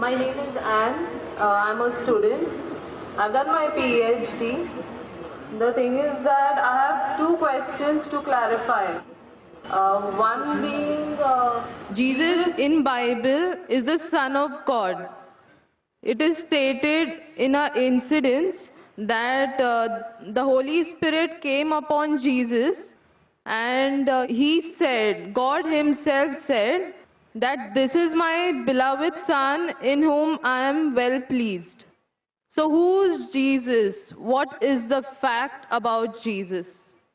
My name is Anne. I'm a student. I've done my PhD. The thing is that I have two questions to clarify. One being, Jesus in Bible is the Son of God. It is stated in an incident that the Holy Spirit came upon Jesus, and he said, God himself said, that this is my beloved Son in whom I am well pleased. So who's Jesus? What is the fact about Jesus?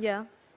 Yeah.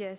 Yes.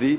3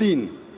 3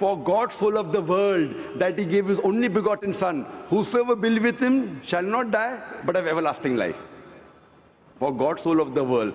For God so loved the world that he gave his only begotten son, whosoever believeth with him shall not die but have everlasting life. For God so loved the world.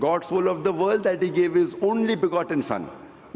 God so loved the world that he gave his only begotten son,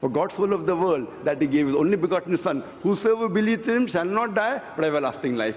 For God so loved the world that he gave his only begotten son, whosoever believes in him shall not die but have everlasting life.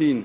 3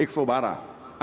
112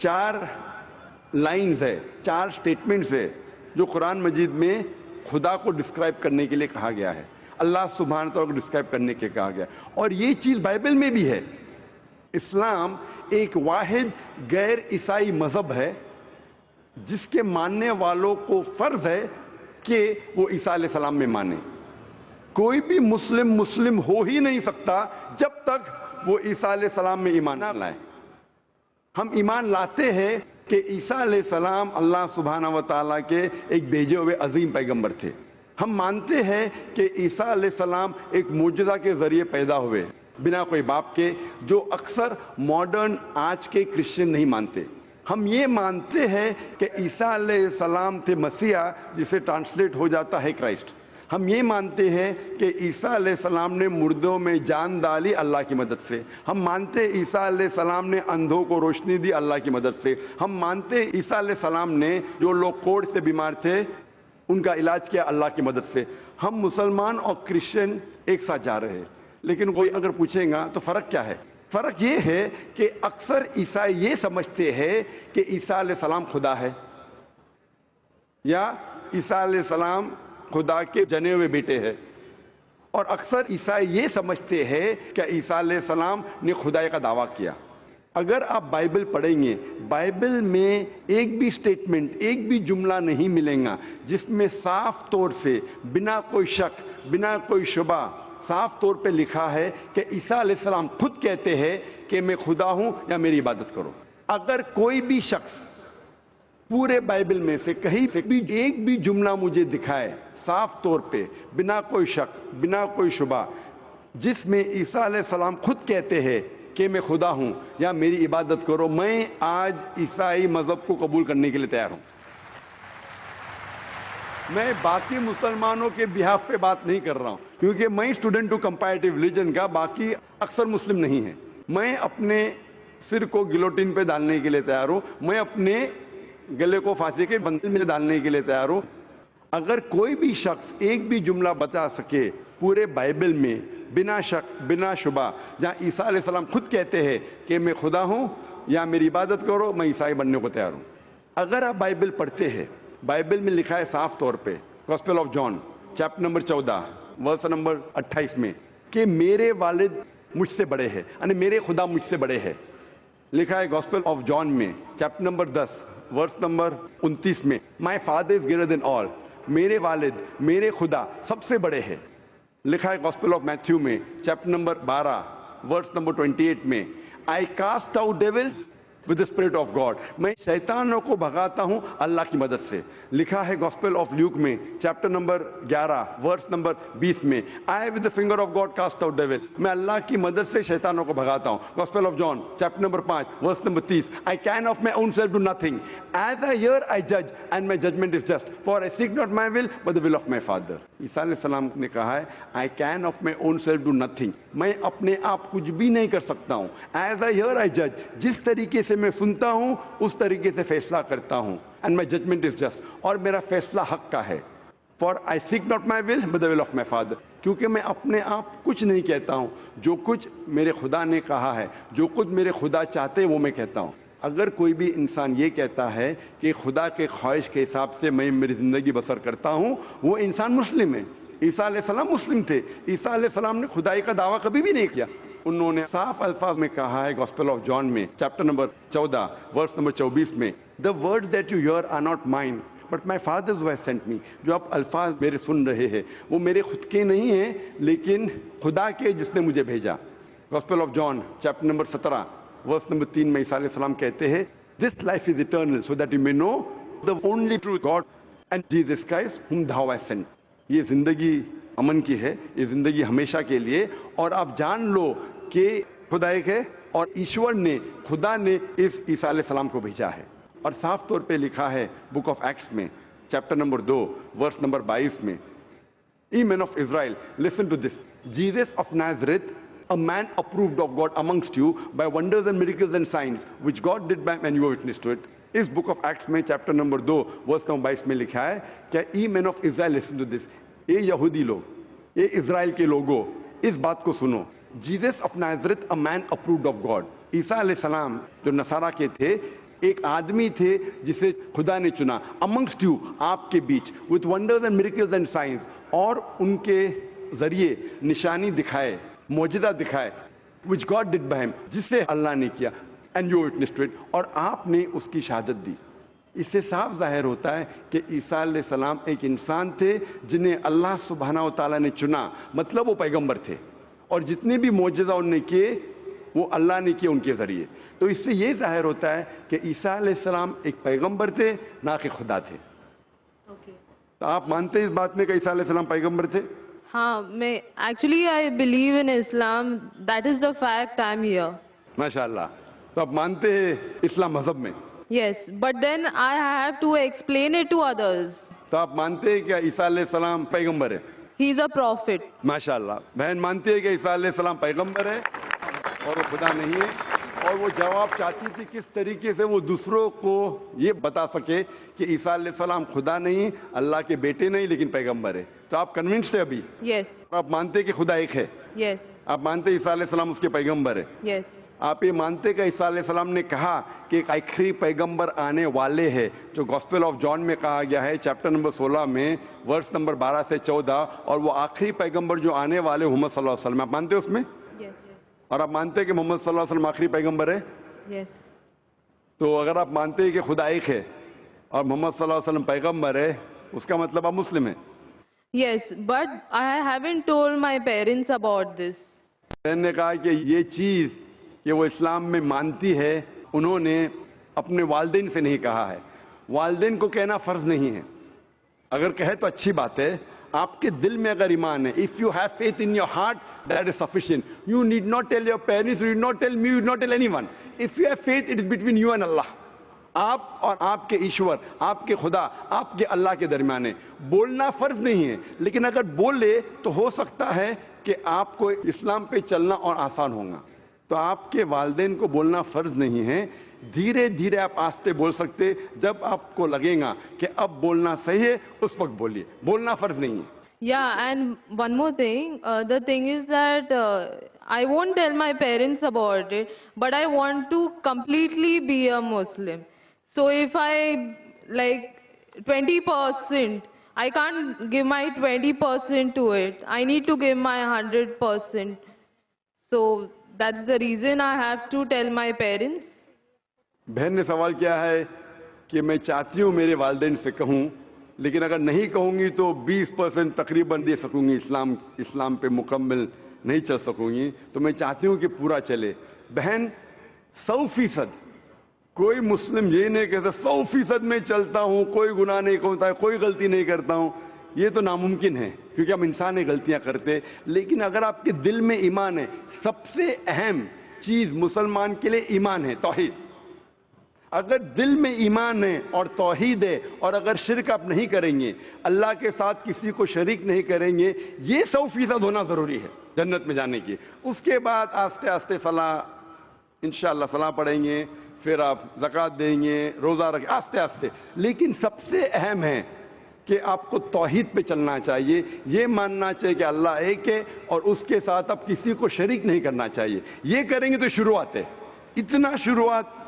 4 lines ہے, 4 statements ہے جو قرآن مجید میں خدا کو describe کرنے کے لیے کہا گیا ہے, اللہ سبحانہ تعالیٰ کو ڈسکرائب کرنے کے کہا گیا, اور یہ چیز بائبل میں بھی ہے. اسلام ایک واحد غیر عیسائی مذہب ہے جس کے ماننے والوں کو فرض ہے کہ وہ عیسیٰ علیہ السلام میں مانے. کوئی بھی مسلم ہو ہی نہیں سکتا جب تک وہ عیسیٰ علیہ السلام میں ایمان نہ لائے. ہم ایمان لاتے ہیں کہ عیسیٰ علیہ السلام اللہ سبحانہ و تعالیٰ کے ایک بھیجے ہوئے عظیم پیغمبر تھے. ہم مانتے ہیں کہ عیسیٰ علیہ السلام ایک معجزہ کے ذریعے پیدا ہوئے بنا کوئی باپ کے, جو اکثر ماڈرن آج کے کرسچن نہیں مانتے. ہم یہ مانتے ہیں کہ عیسیٰ علیہ السلام تھے مسیح, جسے ٹرانسلیٹ ہو جاتا ہے کرائسٹ. ہم یہ مانتے ہیں کہ عیسیٰ علیہ السلام نے مردوں میں جان ڈالی اللہ کی مدد سے. ہم مانتے ہیں عیسیٰ علیہ السلام نے اندھوں کو روشنی دی اللہ کی مدد سے. ہم مانتے ہیں عیسیٰ علیہ السلام نے جو لوگ کوڑھ سے بیمار تھے ان کا علاج کیا اللہ کی مدد سے. ہم مسلمان اور کرسچن ایک ساتھ جا رہے ہیں. لیکن کوئی اگر پوچھیں گا تو فرق کیا ہے؟ فرق یہ ہے کہ اکثر عیسائی یہ سمجھتے ہیں کہ عیسیٰ علیہ السلام خدا ہے, یا عیسیٰ علیہ السلام خدا کے جنے ہوئے بیٹے ہیں, اور اکثر عیسائی یہ سمجھتے ہیں کہ عیسیٰ علیہ السلام نے خدائی کا دعویٰ کیا. اگر آپ بائبل پڑھیں گے, بائبل میں ایک بھی سٹیٹمنٹ, ایک بھی جملہ نہیں ملے گا جس میں صاف طور سے بنا کوئی شک بنا کوئی شبہ صاف طور پہ لکھا ہے کہ عیسیٰ علیہ السلام خود کہتے ہیں کہ میں خدا ہوں یا میری عبادت کرو. اگر کوئی بھی شخص پورے بائبل میں سے کہیں سے بھی ایک بھی جملہ مجھے دکھائے صاف طور پہ بنا کوئی شک بنا کوئی شبہ جس میں عیسیٰ علیہ السلام خود کہتے ہیں کہ میں خدا ہوں یا میری عبادت کرو, میں آج عیسائی مذہب کو قبول کرنے کے لیے تیار ہوں. میں باقی مسلمانوں کے بہاف پہ بات نہیں کر رہا ہوں, کیونکہ میں اسٹوڈنٹ ہوں کمپیریٹیو ریلیجن کا, باقی اکثر مسلم نہیں ہیں. میں اپنے سر کو گلوٹین پہ ڈالنے کے لیے تیار ہوں, میں اپنے گلے کو پھانسی کے بندل میں ڈالنے کے لیے تیار ہوں. اگر کوئی بھی شخص ایک بھی جملہ بتا سکے پورے بائبل میں بنا شک بنا شبہ جہاں عیسیٰ علیہ السلام خود کہتے ہیں کہ میں خدا ہوں یا میری عبادت کرو, میں عیسائی بننے کو تیار ہوں. اگر آپ بائبل پڑھتے ہیں, بائبل میں لکھا ہے صاف طور پہ gospel of John chapter number 14 verse number 28 میں کہ میرے والد مجھ سے بڑے ہیں, یعنی میرے خدا مجھ سے بڑے ہیں. لکھا ہے گاسپل آف جان میں چیپٹر نمبر 10 ورس نمبر 29 میں my father is greater than آل, میرے والد میرے خدا سب سے بڑے ہیں. لکھا ہے گاسپل آف میتھیو میں چیپٹر نمبر 12 ورس نمبر 28 میں I cast out devils with the spirit of God, میں شیطانوں کو بھگاتا ہوں اللہ کی مدد سے. لکھا ہے گاسپل آف لیوک میں چیپٹر نمبر 11 ورس نمبر 20 میں I with the finger of God cast out devils, میں اللہ کی مدد سے شیطانوں کو بھگاتا ہوں. Gospel of John chapter number 5 verse number 30 I can of my own self do nothing, as I hear I judge and my judgment is just, for I seek not my will but the will of my Father. عیسیٰ علیہ السلام نے کہا ہے I can of my own self do nothing, میں اپنے آپ کچھ بھی نہیں کر سکتا ہوں. As I hear I judge, جس طریقے سے میں سنتا ہوں اس طریقے سے فیصلہ کرتا ہوں. And my judgment is just, اور میرا فیصلہ حق کا ہے. For I seek not my will but the will of my Father, کیونکہ میں اپنے آپ کچھ نہیں کہتا ہوں, جو کچھ میرے خدا نے کہا ہے, جو کچھ میرے خدا چاہتے ہیں وہ میں کہتا ہوں. اگر کوئی بھی انسان یہ کہتا ہے کہ خدا کے خواہش کے حساب سے میں میری زندگی بسر کرتا ہوں, وہ انسان مسلم ہے. عیسیٰ علیہ السلام مسلم تھے. عیسیٰ علیہ السلام نے خدائی کا دعویٰ کبھی بھی نہیں کیا. انہوں نے صاف الفاظ میں کہا ہے گاسپل آف جان میں چیپٹر نمبر 14 ورس نمبر 24 میں The words that you hear are not mine but my Father who has sent me. جو آپ الفاظ میرے سن رہے ہیں وہ میرے خود کے نہیں ہیں لیکن خدا کے جس نے مجھے بھیجا. Gospel of John chapter number 17 verse number 3 میں عیسیٰ علیہ السلام کہتے ہیں This life is eternal so that you may know the only true God and Jesus Christ whom thou hast sent. یہ زندگی امن کی ہے, یہ زندگی ہمیشہ کے لیے, اور آپ جان لو کہ خدا ایک ہے اور ایشور نے خدا نے اس عیسیٰ علیہ السلام کو بھیجا ہے. اور صاف طور پہ لکھا ہے بک آف ایکٹس میں چیپٹر نمبر 2 ورس نمبر 22 میں Ye men of Israel, listen to this. Jesus of Nazareth, a man approved of God amongst you by wonders and miracles and signs which God did by and you were witness to it. اس book of Acts میں chapter number 2 verse number 22 میں لکھا ہے کہ ای مین of Israel listen to this, اے یہودی لوگ, اے اسرائیل کے لوگوں, اس بات کو سنو. Jesus of Nazareth, a man approved of God. عیسیٰ علیہ السلام جو نصارہ کے تھے, ایک آدمی تھے جسے خدا نے چنا amongst you, آپ کے بیچ, with wonders and miracles and signs, اور ان کے ذریعے نشانی دکھائے, معجزہ دکھائے, which God did by him, جسے اللہ نے کیا, and you witnessed to it, اور آپ نے اس کی شہادت دی. اس سے صاف ظاہر ہوتا ہے کہ عیسیٰ علیہ السلام ایک انسان تھے جنہیں اللہ سبحانہ و تعالیٰ نے چنا, مطلب وہ پیغمبر تھے, اور جتنے بھی معجزہ انہوں نے کیے وہ اللہ نے کیے ان کے ذریعے. تو اس سے یہ ظاہر ہوتا ہے کہ عیسیٰ علیہ السلام ایک پیغمبر تھے, نہ کہ خدا تھے. تو آپ مانتے ہیں اس بات میں کہ عیسیٰ علیہ السلام پیغمبر تھے؟ ہاں, میں actually I believe in Islam, that is the fact I am here. ماشاء اللہ. تو آپ مانتے ہیں اسلام مذہب میں؟ Yes, but then I have to explain it to others. تو آپ مانتے ہیں کہ عیسیٰ علیہ السلام پیغمبر ہے؟ ہی از اے پروفٹ. ماشاء اللہ. بہن مانتی ہے کہ عیسیٰ علیہ السلام پیغمبر ہے اور وہ خدا نہیں ہے, اور وہ جواب چاہتی تھی کس طریقے سے وہ دوسروں کو یہ بتا سکے کہ عیسیٰ علیہ السلام خدا نہیں, اللہ کے بیٹے نہیں, لیکن پیغمبر ہے. تو آپ کنونسڈ ہے ابھی؟ یس. آپ مانتے ہیں کہ خدا ایک ہے؟ یس. آپ مانتے ہیں عیسیٰ علیہ السلام اس کے پیغمبر ہے؟ یس. آپ یہ مانتے کہ عیسیٰ علیہ السلام نے کہا کہ ایک آخری پیغمبر آنے والے ہیں, جو گاسپل آف جان میں کہا گیا ہے چیپٹر نمبر 16 میں ورس نمبر 12 سے 14, اور وہ آخری پیغمبر جو آنے والے محمد صلی اللہ علیہ وسلم, آپ مانتے ہیں اس میں؟ یس. اور آپ مانتے ہیں کہ محمد صلی اللہ علیہ وسلم آخری پیغمبر ہے؟ یس. تو اگر آپ مانتے ہیں کہ خدا ایک ہے اور محمد صلی اللہ علیہ وسلم پیغمبر ہے, اس کا مطلب آپ مسلم ہیں. Yes, but I haven't told my parents about this. میں نے کہا کہ یہ چیز کہ وہ اسلام میں مانتی ہے, انہوں نے اپنے والدین سے نہیں کہا ہے. والدین کو کہنا فرض نہیں ہے, اگر کہے تو اچھی بات ہے. آپ کے دل میں اگر ایمان ہے, if you have faith in your heart, that is sufficient. You need not tell your parents, you need not tell me, you need not tell anyone. If you have faith, it is between you and Allah. آپ اور آپ کے ایشور, آپ کے خدا, آپ کے اللہ کے درمیان ہے. بولنا فرض نہیں ہے, لیکن اگر بولے تو ہو سکتا ہے کہ آپ کو اسلام پہ چلنا اور آسان ہوگا. تو آپ کے والدین کو بولنا فرض نہیں ہے, دھیرے دھیرے آپ آستے بول سکتے. جب آپ کو لگے گا کہ اب بولنا صحیح ہے, اس وقت بولیے, بولنا فرض نہیں ہے. Yeah, and one more thing. The thing is that I won't tell my parents about it, but I want to completely be a Muslim. So if I like 20%, I can't give my 20% to it. I need to give my 100%. So that's the reason I have to tell my parents. بہن نے سوال کیا ہے کہ میں چاہتی ہوں میرے والدین سے کہوں, لیکن اگر نہیں کہوں گی تو 20% تقریباً دے سکوں گی, اسلام پہ مکمل نہیں چل سکوں گی. تو میں چاہتی ہوں کہ پورا چلے. بہن 100%, کوئی مسلم یہ نہیں کہتا 100% میں چلتا ہوں, کوئی گناہ نہیں کرتا ہے, کوئی غلطی نہیں کرتا ہوں. یہ تو ناممکن ہے, کیونکہ ہم انسان ہیں, غلطیاں کرتے. لیکن اگر آپ کے دل میں ایمان ہے, سب سے اہم چیز مسلمان کے لیے ایمان ہے, توحید. اگر دل میں ایمان ہے اور توحید ہے, اور اگر شرک آپ نہیں کریں گے, اللہ کے ساتھ کسی کو شریک نہیں کریں گے, یہ 100% ہونا ضروری ہے جنت میں جانے کی. اس کے بعد آستے آستے صلاح, انشاءاللہ صلاح پڑھیں گے, پھر آپ زکوٰۃ دیں گے, روزہ رکھیں, آستے آستے. لیکن سب سے اہم ہے کہ آپ کو توحید پہ چلنا چاہیے, یہ ماننا چاہیے کہ اللہ ایک ہے, اور اس کے ساتھ آپ کسی کو شریک نہیں کرنا چاہیے. یہ کریں گے تو شروعات ہے, اتنا شروعات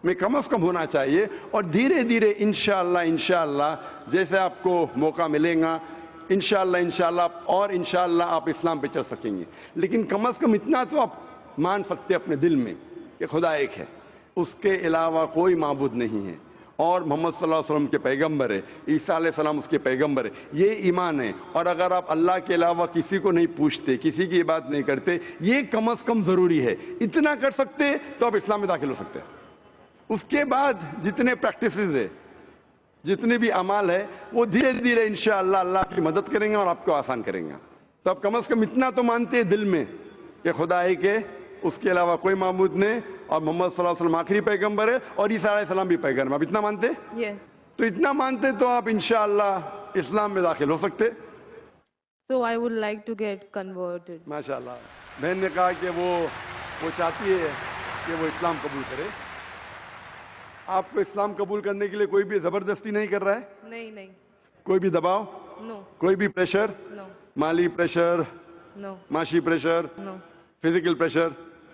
میں کم از کم ہونا چاہیے. اور دھیرے دھیرے انشاءاللہ جیسے آپ کو موقع ملے گا, انشاءاللہ اور انشاءاللہ آپ اسلام پہ چل سکیں گے. لیکن کم از کم اتنا تو آپ مان سکتے اپنے دل میں کہ خدا ایک ہے, اس کے علاوہ کوئی معبود نہیں ہے, اور محمد صلی اللہ علیہ وسلم کے پیغمبر ہے, عیسیٰ علیہ السلام اس کے پیغمبر ہے. یہ ایمان ہے. اور اگر آپ اللہ کے علاوہ کسی کو نہیں پوچھتے, کسی کی بات نہیں کرتے, یہ کم از کم ضروری ہے. اتنا کر سکتے تو آپ اسلام میں داخل ہو سکتے ہیں. اس کے بعد جتنے پریکٹسز ہے, جتنے بھی اعمال ہے, وہ دھیرے دھیرے انشاءاللہ اللہ کی مدد کریں گے اور آپ کو آسان کریں گے. تو آپ کم از کم اتنا تو مانتے ہیں دل میں کہ خدا ایک ہے, اس کے علاوہ کوئی معبود نہیں, اور محمد صلی اللہ علیہ وسلم آخری پیغمبر ہے, اور عیسیٰ علیہ السلام بھی پیغمبر. آپ اتنا مانتے؟ Yes. تو اتنا مانتے تو آپ انشاءاللہ اسلام میں داخل ہو سکتے. So I would like to get converted. ماشاءاللہ. بہن نے کہا کہ وہ چاہتی ہے کہ وہ اسلام قبول کرے. آپ کو اسلام قبول کرنے کے لیے کوئی بھی زبردستی نہیں کر رہا ہے؟ نہیں. کوئی بھی دباؤ؟ No. کوئی بھی پریشر؟ No. مالی پریشر, No. معاشی pressure, No. Physical pressure,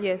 Yes.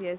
Yes.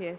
Yes.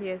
Yes.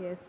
Yes.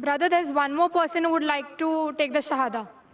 Brother, there's one more person who would like to take the Shahada.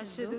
Ashhadu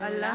Allah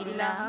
ilaha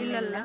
illallah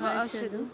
wa ashhadu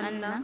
anna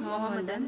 Muhammadan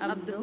abduhu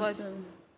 wa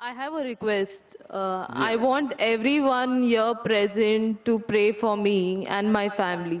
I have a request. I want everyone here present to pray for me and my family.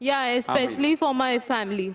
Yeah, especially for my family.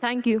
Thank you.